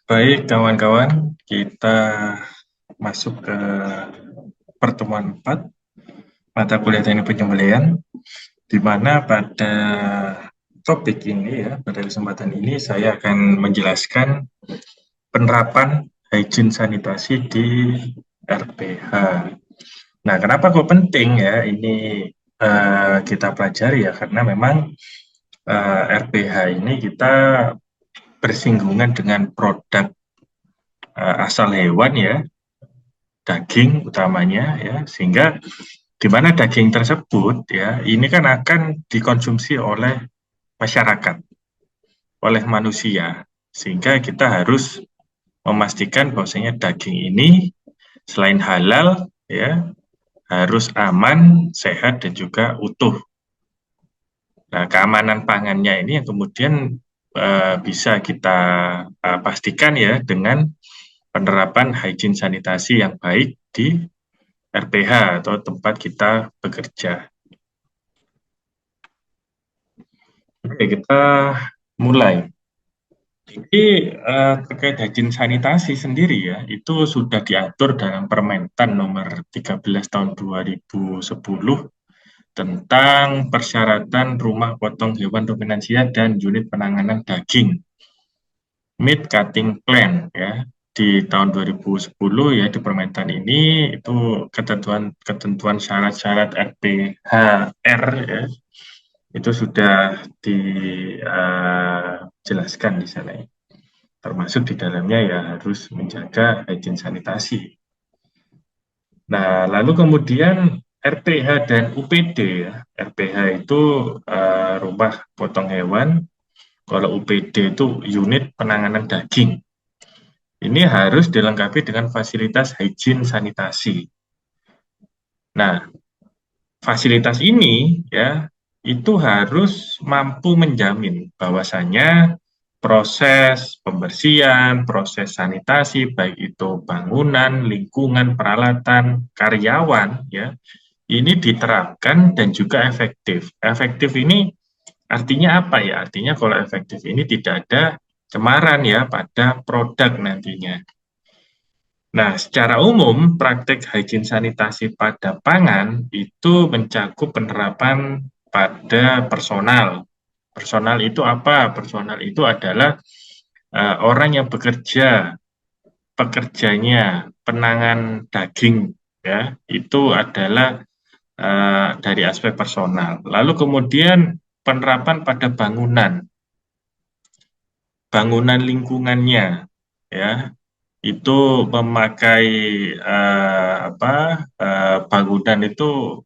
Baik, kawan-kawan, kita masuk ke pertemuan 4 mata kuliah teknik penyembelihan, di mana pada topik ini ya, pada kesempatan ini saya akan menjelaskan penerapan hygiene sanitasi di RPH. Nah, kenapa kok penting ya ini kita pelajari ya, karena memang RPH ini kita bersinggungan dengan produk asal hewan ya, daging utamanya ya, sehingga di mana daging tersebut ya ini kan akan dikonsumsi oleh masyarakat, oleh manusia, sehingga kita harus memastikan bahwasanya daging ini selain halal ya harus aman, sehat dan juga utuh. Nah, keamanan pangannya ini yang kemudian bisa kita pastikan ya dengan penerapan hygiene sanitasi yang baik di RPH atau tempat kita bekerja. Oke, kita mulai. Jadi terkait hygiene sanitasi sendiri ya, itu sudah diatur dalam Permentan nomor 13 tahun 2010 tentang persyaratan rumah potong hewan ruminansia dan unit penanganan daging, meat cutting plan ya. Di tahun 2010 ya di Permentan ini itu ketentuan syarat-syarat RPHR ya itu sudah dijelaskan di sana ya. Termasuk di dalamnya ya harus menjaga hygiene sanitasi. Nah, lalu kemudian RPH dan UPD ya. RPH itu rumah potong hewan, kalau UPD itu unit penanganan daging. Ini harus dilengkapi dengan fasilitas hygiene sanitasi. Nah, fasilitas ini ya itu harus mampu menjamin bahwasannya proses pembersihan, proses sanitasi baik itu bangunan, lingkungan, peralatan, karyawan ya ini diterapkan dan juga efektif. Efektif ini artinya apa ya? Artinya kalau efektif ini tidak ada cemaran ya pada produk nantinya. Nah, secara umum, praktek hygiene sanitasi pada pangan itu mencakup penerapan pada personal. Personal itu apa? Personal itu adalah orang yang bekerja, pekerjanya, penangan daging, ya, itu adalah dari aspek personal. Lalu kemudian penerapan pada bangunan, bangunan lingkungannya, ya, itu memakai bangunan itu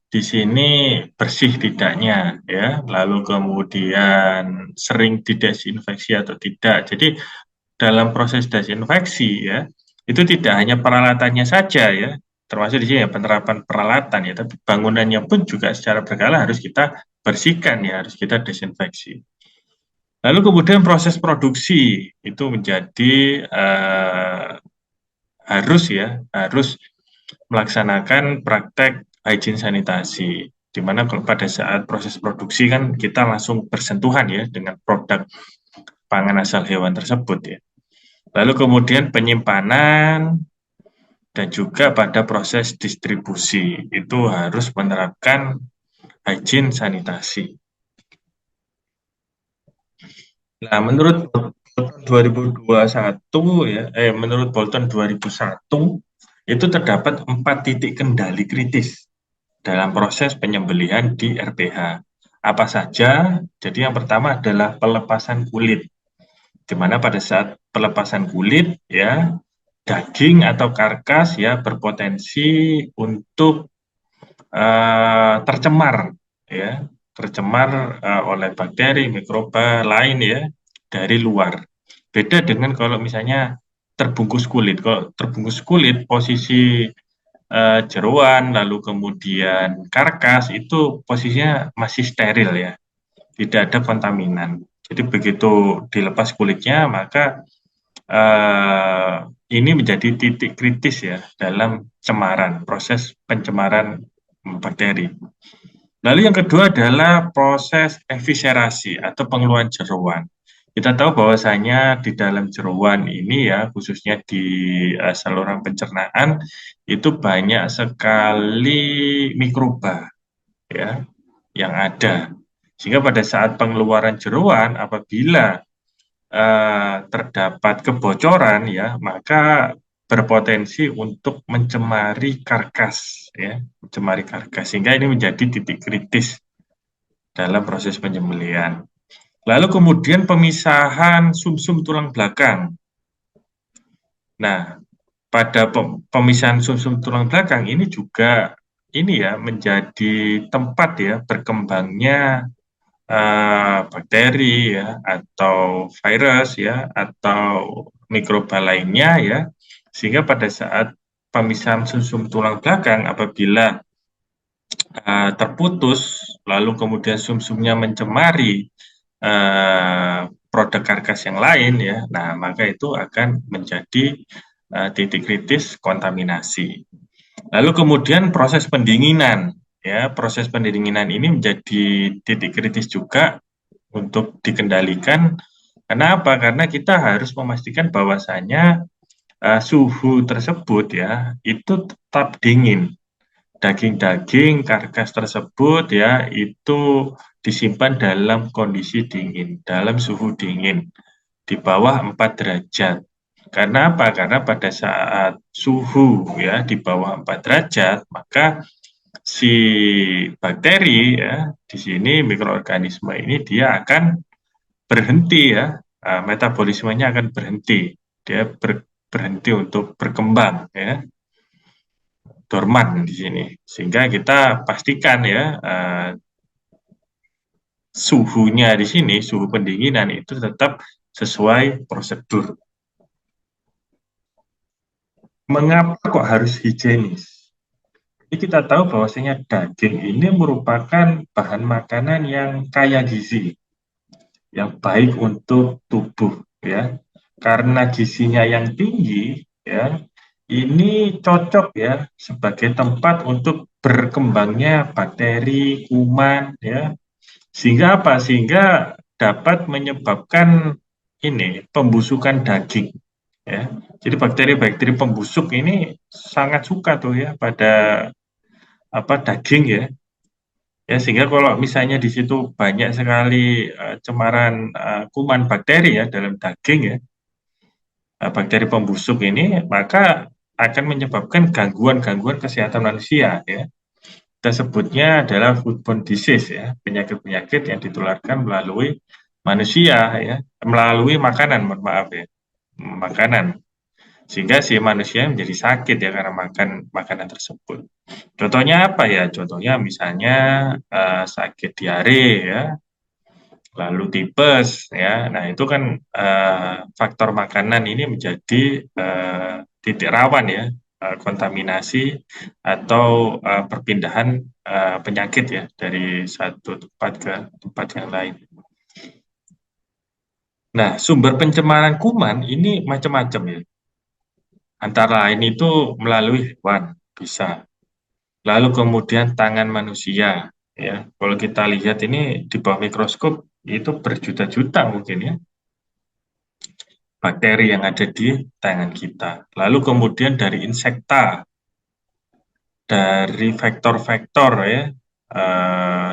di sini bersih tidaknya ya lalu kemudian sering didesinfeksi atau tidak. Jadi dalam proses desinfeksi ya itu tidak hanya peralatannya saja ya termasuk di sini ya penerapan peralatan ya tapi bangunannya pun juga secara berkala harus kita bersihkan ya harus kita desinfeksi. Lalu kemudian proses produksi itu menjadi harus melaksanakan praktek hygiene sanitasi, di mana kalau pada saat proses produksi kan kita langsung bersentuhan ya dengan produk pangan asal hewan tersebut ya. Lalu kemudian penyimpanan dan juga pada proses distribusi itu harus menerapkan hygiene sanitasi. Nah, menurut Bolton 2021 ya, menurut Bolton 2001 itu terdapat 4 titik kendali kritis dalam proses penyembelihan di RPH. Apa saja? Jadi yang pertama adalah pelepasan kulit, di mana pada saat pelepasan kulit ya daging atau karkas ya berpotensi untuk tercemar ya tercemar oleh bakteri, mikroba lain ya dari luar. Beda dengan kalau misalnya terbungkus kulit. Kalau terbungkus kulit posisi jeroan lalu kemudian karkas itu posisinya masih steril ya, tidak ada kontaminan. Jadi begitu dilepas kulitnya maka eh, ini menjadi titik kritis ya dalam cemaran, proses pencemaran bakteri. Lalu yang kedua adalah proses eviscerasi atau pengeluaran jeroan. Kita tahu bahwasanya di dalam jeroan ini ya, khususnya di saluran pencernaan, itu banyak sekali mikroba ya yang ada. Sehingga pada saat pengeluaran jeroan, apabila terdapat kebocoran ya, maka berpotensi untuk mencemari karkas ya, mencemari karkas. Sehingga ini menjadi titik kritis dalam proses penyembelihan. Lalu kemudian pemisahan sumsum tulang belakang. Nah, pada pemisahan sumsum tulang belakang ini juga ini ya menjadi tempat ya berkembangnya bakteri ya atau virus ya atau mikroba lainnya ya, sehingga pada saat pemisahan sumsum tulang belakang apabila terputus lalu kemudian sumsumnya mencemari produk karkas yang lain ya, nah maka itu akan menjadi titik kritis kontaminasi. Lalu kemudian proses pendinginan ya, proses pendinginan ini menjadi titik kritis juga untuk dikendalikan. Kenapa? Karena kita harus memastikan bahwasanya suhu tersebut ya itu tetap dingin. Daging-daging karkas tersebut ya itu disimpan dalam kondisi dingin, dalam suhu dingin di bawah 4 derajat. Karena apa? Karena pada saat suhu ya di bawah 4 derajat, maka si bakteri ya di sini mikroorganisme ini dia akan berhenti ya, metabolismenya akan berhenti, dia berhenti untuk berkembang ya, dorman di sini. Sehingga kita pastikan ya suhunya di sini, suhu pendinginan itu tetap sesuai prosedur. Mengapa kok harus higienis? Jadi kita tahu bahwasanya daging ini merupakan bahan makanan yang kaya gizi, yang baik untuk tubuh ya. Karena gizinya yang tinggi ya, ini cocok ya sebagai tempat untuk berkembangnya bakteri, kuman ya. Sehingga apa? Sehingga dapat menyebabkan ini pembusukan daging ya. Jadi bakteri-bakteri pembusuk ini sangat suka tuh ya pada daging ya. Ya, sehingga kalau misalnya di situ banyak sekali cemaran kuman bakteri ya dalam daging ya, bakteri pembusuk ini, maka akan menyebabkan gangguan-gangguan kesehatan manusia ya. Kita sebutnya adalah foodborne disease ya, penyakit-penyakit yang ditularkan melalui manusia ya, melalui makanan, mohon maaf ya, makanan. Sehingga si manusia menjadi sakit ya karena makan makanan tersebut. Contohnya apa ya? Contohnya misalnya sakit diare ya, lalu tipes ya. Nah, itu kan faktor makanan ini menjadi titik rawan ya, kontaminasi atau perpindahan penyakit ya dari satu tempat ke tempat yang lain. Nah, sumber pencemaran kuman ini macam-macam ya. Antara lain itu melalui hewan, bisa. Lalu kemudian tangan manusia, ya. Kalau kita lihat ini di bawah mikroskop itu berjuta-juta mungkin ya bakteri yang ada di tangan kita. Lalu kemudian dari insekta, dari vektor-vektor ya,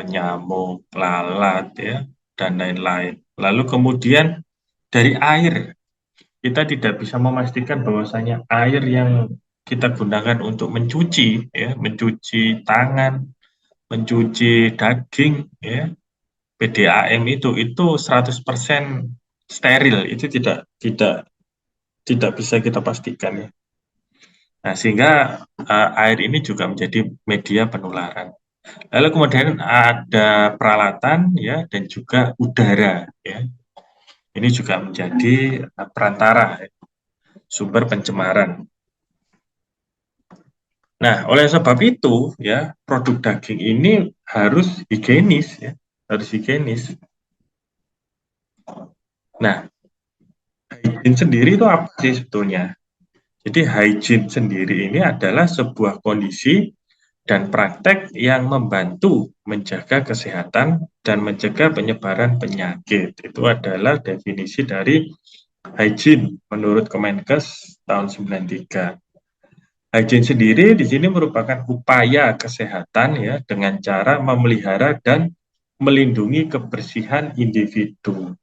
nyamuk, lalat ya, dan lain-lain. Lalu kemudian dari air, kita tidak bisa memastikan bahwasanya air yang kita gunakan untuk mencuci ya, mencuci tangan, mencuci daging ya, PDAM itu 100% steril, itu tidak bisa kita pastikan ya. Nah, sehingga air ini juga menjadi media penularan. Lalu kemudian ada peralatan ya dan juga udara ya. Ini juga menjadi perantara ya, sumber pencemaran. Nah, oleh sebab itu ya produk daging ini harus higienis ya, harus higienis. Nah, hygiene sendiri itu apa sih sebetulnya? Jadi hygiene sendiri ini adalah sebuah kondisi dan praktek yang membantu menjaga kesehatan dan mencegah penyebaran penyakit. Itu adalah definisi dari hygiene menurut Kemenkes tahun 93. Hygiene sendiri di sini merupakan upaya kesehatan ya dengan cara memelihara dan melindungi kebersihan individu.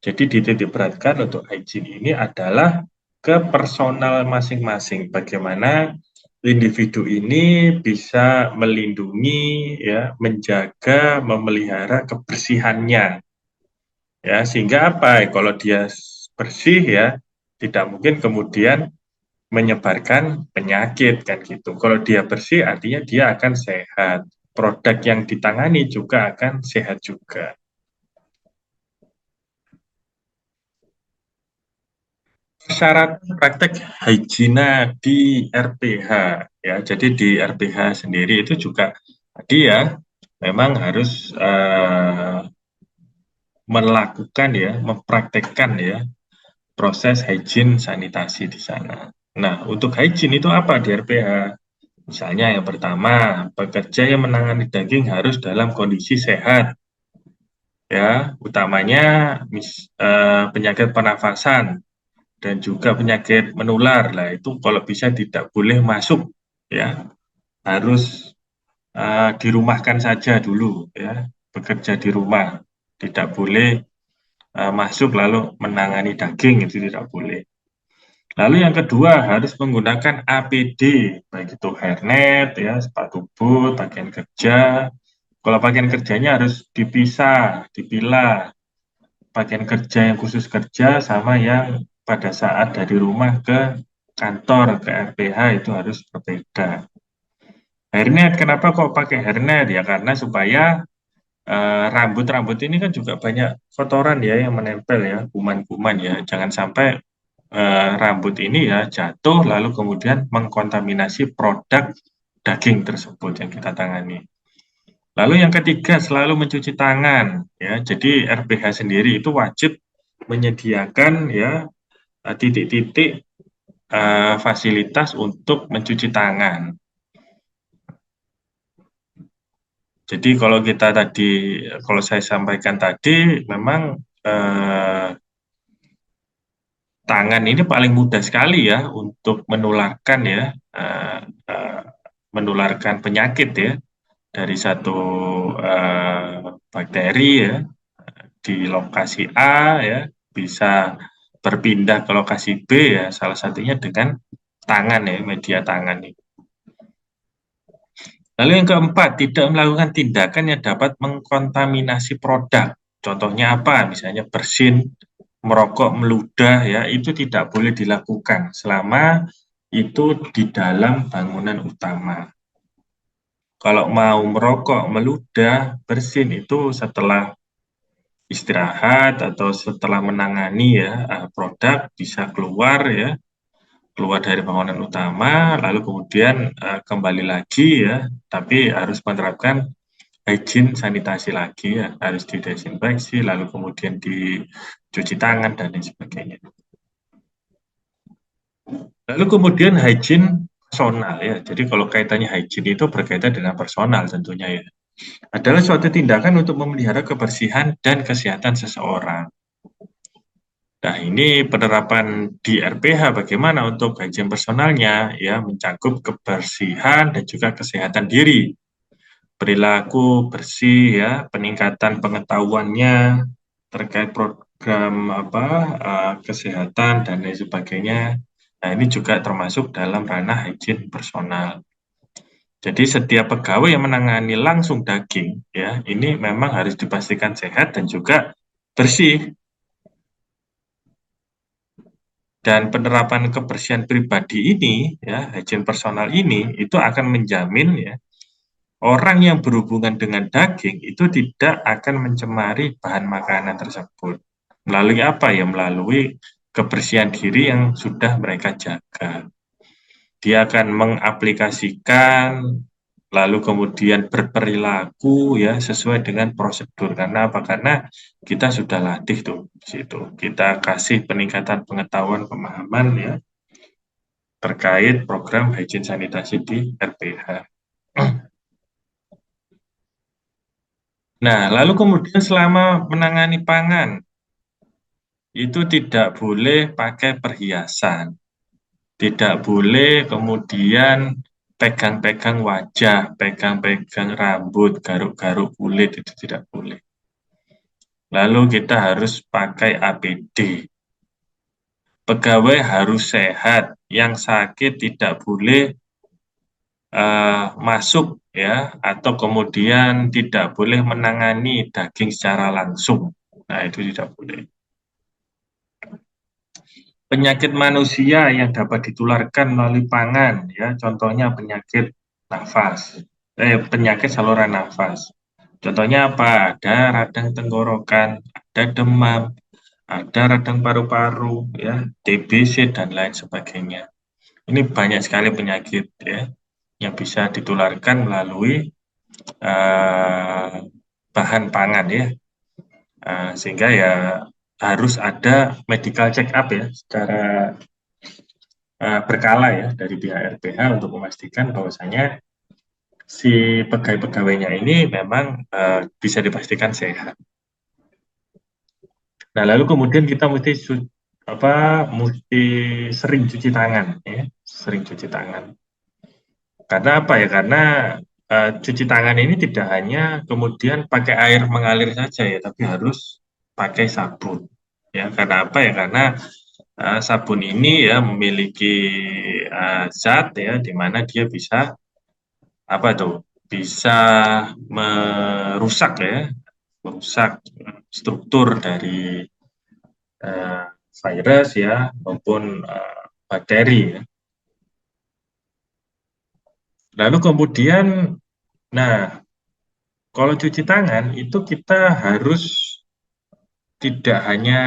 Jadi dititik beratkan untuk hygiene ini adalah ke personal masing-masing. Bagaimana individu ini bisa melindungi, ya, menjaga, memelihara kebersihannya, ya, sehingga apa? Kalau dia bersih, ya, tidak mungkin kemudian menyebarkan penyakit kan gitu. Kalau dia bersih, artinya dia akan sehat. Produk yang ditangani juga akan sehat juga. Syarat praktek hygiene di RPH ya. Jadi di RPH sendiri itu juga tadi ya memang harus melakukan ya, mempraktekkan ya proses hygiene sanitasi di sana. Nah, untuk hygiene itu apa di RPH? Misalnya yang pertama, pekerja yang menangani daging harus dalam kondisi sehat ya, utamanya penyakit pernafasan dan juga penyakit menular. Lah itu kalau bisa tidak boleh masuk ya, harus dirumahkan saja dulu ya, bekerja di rumah. Tidak boleh masuk lalu menangani daging, itu tidak boleh. Lalu yang kedua harus menggunakan APD, baik itu hairnet ya, sepatu boot, pakaian kerja. Kalau pakaian kerjanya harus dipisah, dipilah. Pakaian kerja yang khusus kerja sama yang pada saat dari rumah ke kantor, ke RPH itu harus berbeda. Hairnet, kenapa kok pakai hairnet? Ya karena supaya rambut-rambut ini kan juga banyak kotoran ya yang menempel ya, kuman-kuman ya. Jangan sampai rambut ini ya jatuh lalu kemudian mengkontaminasi produk daging tersebut yang kita tangani. Lalu yang ketiga selalu mencuci tangan ya. Jadi RPH sendiri itu wajib menyediakan ya titik-titik fasilitas untuk mencuci tangan. Jadi kalau kita tadi, kalau saya sampaikan tadi, memang tangan ini paling mudah sekali ya untuk menularkan ya, eh, eh, menularkan penyakit ya dari satu bakteri ya di lokasi A ya bisa berpindah ke lokasi B ya, salah satunya dengan tangan ya, media tangan ini. Lalu yang keempat, tidak melakukan tindakan yang dapat mengkontaminasi produk. Contohnya apa? Misalnya bersin, merokok, meludah, ya itu tidak boleh dilakukan selama itu di dalam bangunan utama. Kalau mau merokok, meludah, bersin itu setelah istirahat atau setelah menangani ya produk bisa keluar ya, keluar dari bangunan utama, lalu kemudian kembali lagi ya, tapi harus menerapkan hygiene sanitasi lagi ya, harus didesinfeksi, lalu kemudian dicuci tangan dan lain sebagainya. Lalu kemudian hygiene personal ya. Jadi kalau kaitannya hygiene itu berkaitan dengan personal tentunya ya. Adalah suatu tindakan untuk memelihara kebersihan dan kesehatan seseorang. Nah, ini penerapan di RPH bagaimana untuk hygiene personalnya ya, mencakup kebersihan dan juga kesehatan diri, perilaku bersih ya, peningkatan pengetahuannya terkait program apa kesehatan dan lain sebagainya. Nah, ini juga termasuk dalam ranah hygiene personal. Jadi setiap pegawai yang menangani langsung daging ya, ini memang harus dipastikan sehat dan juga bersih. Dan penerapan kebersihan pribadi ini ya, hygiene personal ini itu akan menjamin ya orang yang berhubungan dengan daging itu tidak akan mencemari bahan makanan tersebut. Melalui apa ya? Melalui kebersihan diri yang sudah mereka jaga. Dia akan mengaplikasikan lalu kemudian berperilaku ya sesuai dengan prosedur. Karena apa? Karena kita sudah latih tuh di situ. Kita kasih peningkatan pengetahuan, pemahaman ya terkait program hygiene sanitasi di RPH. Nah, lalu kemudian selama menangani pangan, itu tidak boleh pakai perhiasan, tidak boleh kemudian pegang-pegang wajah, pegang-pegang rambut, garuk-garuk kulit, itu tidak boleh. Lalu kita harus pakai APD. Pegawai harus sehat, yang sakit tidak boleh masuk ya, atau kemudian tidak boleh menangani daging secara langsung. Nah, itu tidak boleh. Penyakit manusia yang dapat ditularkan melalui pangan, ya, contohnya penyakit nafas, penyakit saluran nafas. Contohnya apa? Ada radang tenggorokan, ada demam, ada radang paru-paru, ya, TBC dan lain sebagainya. Ini banyak sekali penyakit ya yang bisa ditularkan melalui uh, bahan pangan ya. Sehingga ya harus ada medical check up ya secara berkala ya dari pihak RPH untuk memastikan bahwasanya si pegawai-pegawainya ini memang bisa dipastikan sehat. Nah, lalu kemudian kita mesti sering cuci tangan ya, sering cuci tangan. Karena apa ya? Karena cuci tangan ini tidak hanya kemudian pakai air mengalir saja ya, tapi harus pakai sabun. Ya, karena apa ya? Karena sabun ini ya memiliki zat ya di mana dia bisa apa tuh? Bisa merusak ya, merusak struktur dari eh, virus ya maupun bakteri ya. Lalu kemudian, nah kalau cuci tangan itu kita harus tidak hanya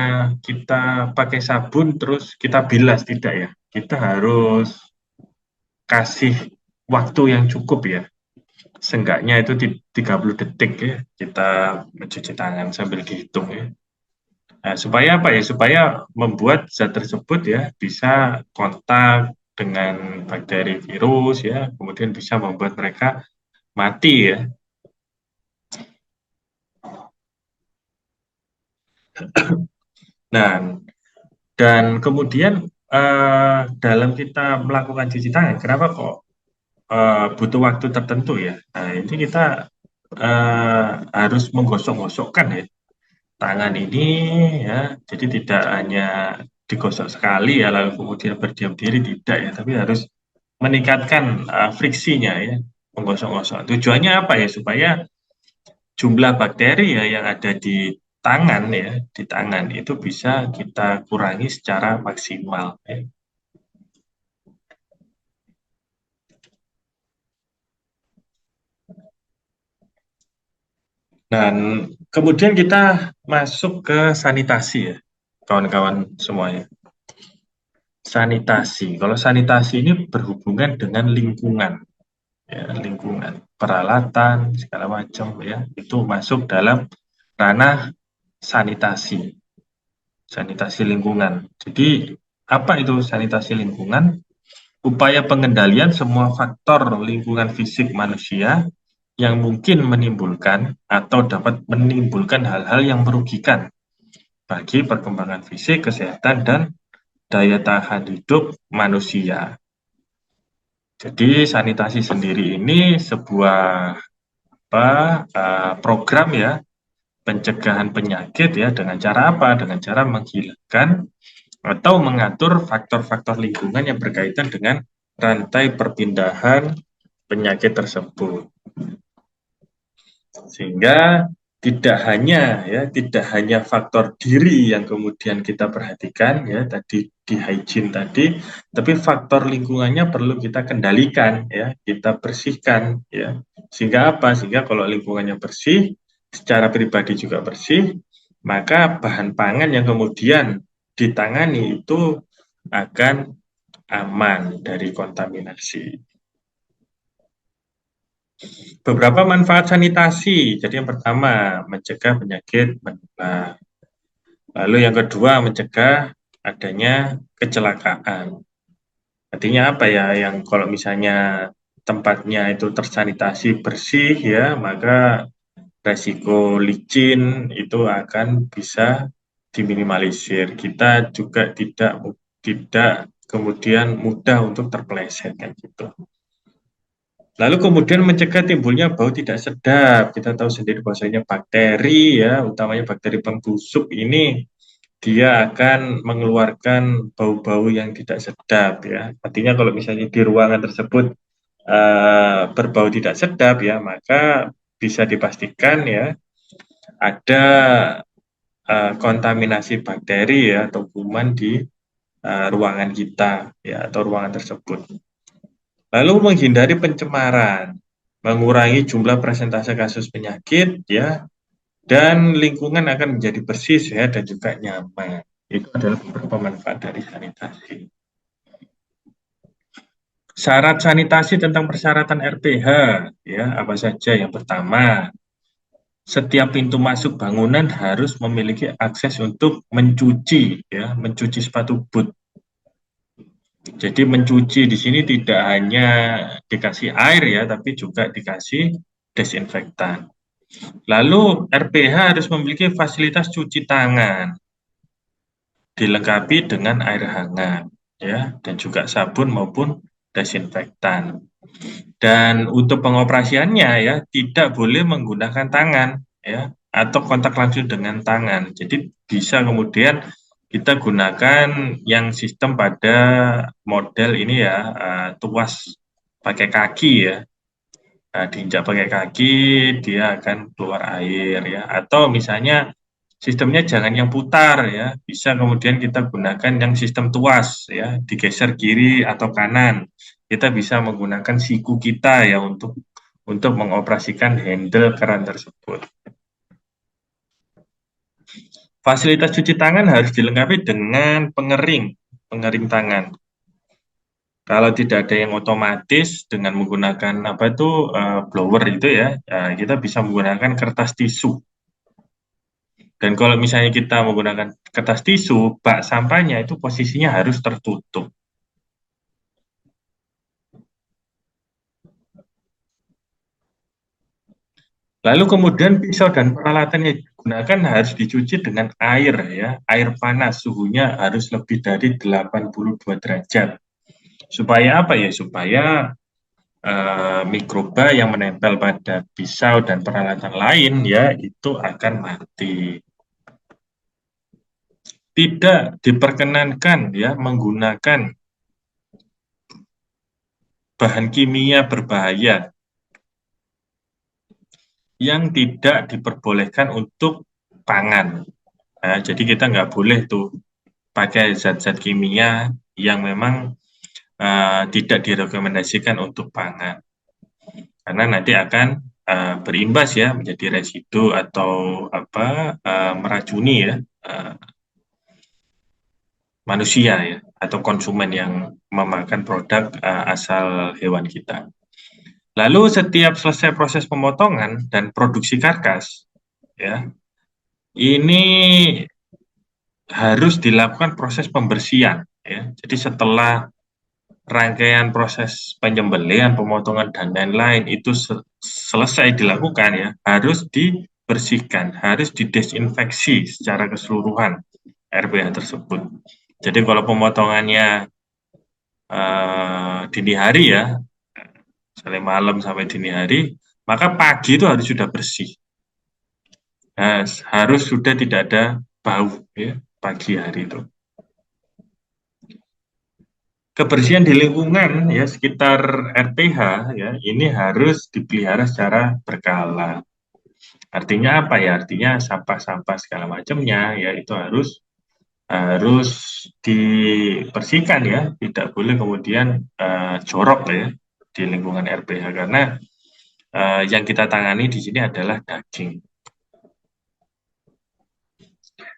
kita pakai sabun terus kita bilas, tidak ya. Kita harus kasih waktu yang cukup ya. Seenggaknya itu 30 detik ya kita mencuci tangan sambil dihitung ya. Nah, supaya apa ya? Supaya membuat zat tersebut ya bisa kontak dengan bakteri virus ya, kemudian bisa membuat mereka mati ya. Nah, dan kemudian dalam kita melakukan cuci tangan, kenapa kok butuh waktu tertentu ya? Nah, ini kita harus menggosok-gosokkan ya tangan ini ya. Jadi tidak hanya digosok sekali ya lalu kemudian berdiam diri, tidak ya, tapi harus meningkatkan friksinya ya, menggosok-gosok. Tujuannya apa ya? Supaya jumlah bakteri ya yang ada di tangan ya, di tangan itu bisa kita kurangi secara maksimal ya. Dan kemudian kita masuk ke sanitasi ya, kawan-kawan semuanya. Sanitasi. Kalau sanitasi ini berhubungan dengan lingkungan, ya, lingkungan, peralatan segala macam ya, itu masuk dalam ranah sanitasi, sanitasi lingkungan. Jadi apa itu sanitasi lingkungan? Upaya pengendalian semua faktor lingkungan fisik manusia yang mungkin menimbulkan atau dapat menimbulkan hal-hal yang merugikan bagi perkembangan fisik, kesehatan, dan daya tahan hidup manusia. Jadi sanitasi sendiri ini sebuah program ya pencegahan penyakit ya dengan cara apa? Dengan cara menghilangkan atau mengatur faktor-faktor lingkungan yang berkaitan dengan rantai perpindahan penyakit tersebut. Sehingga tidak hanya faktor diri yang kemudian kita perhatikan ya tadi di hygiene tadi, tapi faktor lingkungannya perlu kita kendalikan ya, kita bersihkan ya. Sehingga apa? Sehingga kalau lingkungannya bersih, secara pribadi juga bersih, maka bahan pangan yang kemudian ditangani itu akan aman dari kontaminasi. Beberapa manfaat sanitasi. Jadi yang pertama, mencegah penyakit menular. Lalu yang kedua, mencegah adanya kecelakaan. Artinya apa ya? Yang kalau misalnya tempatnya itu tersanitasi bersih ya, maka resiko licin itu akan bisa diminimalisir. Kita juga tidak kemudian mudah untuk terpeleset kayak gitu. Lalu kemudian mencegah timbulnya bau tidak sedap. Kita tahu sendiri bahwasanya bakteri ya, utamanya bakteri pembusuk ini dia akan mengeluarkan bau-bau yang tidak sedap ya. Artinya kalau misalnya di ruangan tersebut berbau tidak sedap ya, maka bisa dipastikan ya ada kontaminasi bakteri ya atau kuman di ruangan kita ya atau ruangan tersebut. Lalu menghindari pencemaran, mengurangi jumlah persentase kasus penyakit ya dan lingkungan akan menjadi bersih, sehat dan juga nyaman. Itu adalah beberapa manfaat dari sanitasi. Syarat sanitasi tentang persyaratan RPH ya apa saja? Yang pertama, setiap pintu masuk bangunan harus memiliki akses untuk mencuci ya, mencuci sepatu boot. Jadi mencuci di sini tidak hanya dikasih air ya, tapi juga dikasih desinfektan. Lalu RPH harus memiliki fasilitas cuci tangan, dilengkapi dengan air hangat ya, dan juga sabun maupun desinfektan. Dan untuk pengoperasiannya ya tidak boleh menggunakan tangan ya atau kontak langsung dengan tangan. Jadi bisa kemudian kita gunakan yang sistem pada model ini ya tuas pakai kaki ya. Nah, diinjak pakai kaki dia akan keluar air ya. Atau misalnya sistemnya jangan yang putar ya. Bisa kemudian kita gunakan yang sistem tuas ya, digeser kiri atau kanan. Kita bisa menggunakan siku kita ya untuk mengoperasikan handle keran tersebut. Fasilitas cuci tangan harus dilengkapi dengan pengering tangan. Kalau tidak ada yang otomatis dengan menggunakan apa itu blower itu ya, kita bisa menggunakan kertas tisu. Dan kalau misalnya kita menggunakan kertas tisu, bak sampahnya itu posisinya harus tertutup. Lalu kemudian pisau dan peralatan yang digunakan harus dicuci dengan air ya, air panas, suhunya harus lebih dari 82 derajat. Supaya apa ya? Supaya mikroba yang menempel pada pisau dan peralatan lain ya itu akan mati. Tidak diperkenankan ya menggunakan bahan kimia berbahaya yang tidak diperbolehkan untuk pangan. Nah, jadi kita nggak boleh tuh pakai zat-zat kimia yang memang tidak direkomendasikan untuk pangan. Karena nanti akan berimbas ya menjadi residu atau meracuni ya manusia ya atau konsumen yang memakan produk asal hewan kita. Lalu setiap selesai proses pemotongan dan produksi karkas ya ini harus dilakukan proses pembersihan ya. Jadi setelah rangkaian proses penyembelihan, pemotongan dan lain-lain itu selesai dilakukan ya, harus dibersihkan, harus didesinfeksi secara keseluruhan RPH tersebut. Jadi kalau pemotongannya dini hari ya, misalnya malam sampai dini hari, maka pagi itu harus sudah bersih. Nah, harus sudah tidak ada bau ya pagi hari itu. Kebersihan di lingkungan ya sekitar RPH ya ini harus dipelihara secara berkala. Artinya apa ya? Artinya sampah-sampah segala macamnya ya itu harus dibersihkan ya, tidak boleh kemudian jorok ya di lingkungan RPH karena yang kita tangani di sini adalah daging.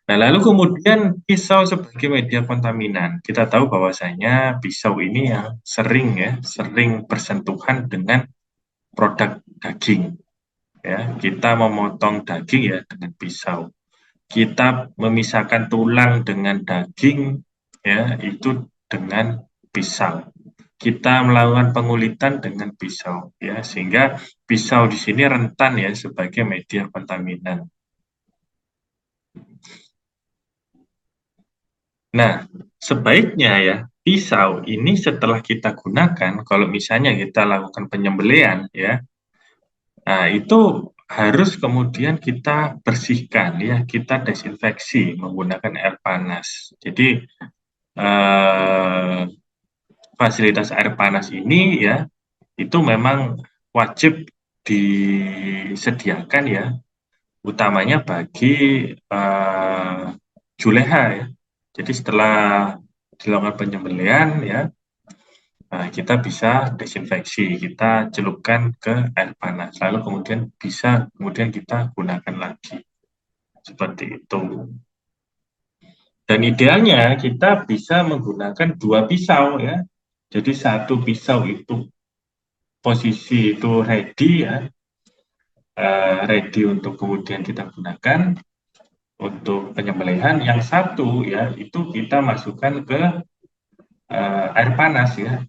Nah, lalu kemudian pisau sebagai media kontaminan. Kita tahu bahwasanya pisau ini yang sering bersentuhan dengan produk daging. Ya, kita memotong daging ya dengan pisau. Kita memisahkan tulang dengan daging ya itu dengan pisau. kita melakukan pengulitan dengan pisau ya, sehingga pisau di sini rentan ya sebagai media kontaminan. Nah, sebaiknya ya pisau ini setelah kita gunakan, kalau misalnya kita lakukan penyembelihan ya, nah itu harus kemudian kita bersihkan ya, kita desinfeksi menggunakan air panas. Jadi eh, fasilitas air panas ini ya itu memang wajib disediakan ya, utamanya bagi eh, juleha ya. Jadi setelah dilakukan penyembelihan ya, nah, kita bisa desinfeksi, kita celupkan ke air panas, lalu kemudian kita gunakan lagi seperti itu. Dan idealnya kita bisa menggunakan dua pisau ya. Jadi satu pisau itu posisi itu ready ya, ready untuk kemudian kita gunakan untuk penyembelihan. Yang satu ya itu kita masukkan ke air panas ya,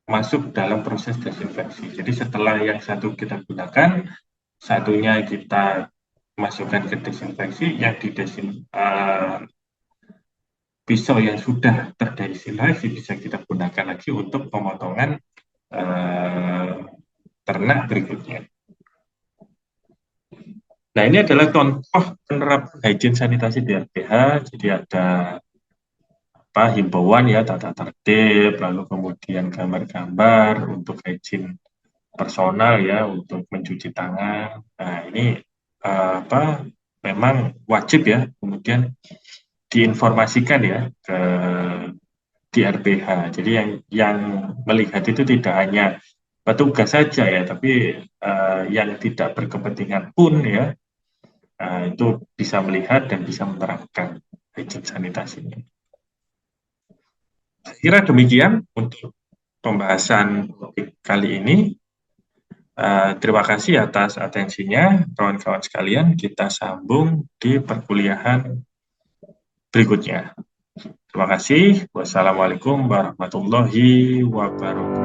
masuk dalam proses desinfeksi. Jadi setelah yang satu kita gunakan, satunya kita masukkan ke desinfeksi, yang pisau yang sudah terdesinfeksi bisa kita gunakan lagi untuk pemotongan uh, ternak berikutnya. Nah, ini adalah contoh penerapan hygiene sanitasi di RPH. Jadi ada himbauan ya, tata tertib, lalu kemudian gambar-gambar untuk hygiene personal ya, untuk mencuci tangan. Nah, ini memang wajib ya, kemudian diinformasikan ya ke di RPH. Jadi yang melihat itu tidak hanya petugas saja ya, tapi yang tidak berkepentingan pun ya, itu bisa melihat dan bisa menerapkan hygiene sanitasinya. Saya kira demikian untuk pembahasan topik kali ini. Terima kasih atas atensinya, kawan-kawan sekalian. Kita sambung di perkuliahan berikutnya. Terima kasih. Wassalamualaikum warahmatullahi wabarakatuh.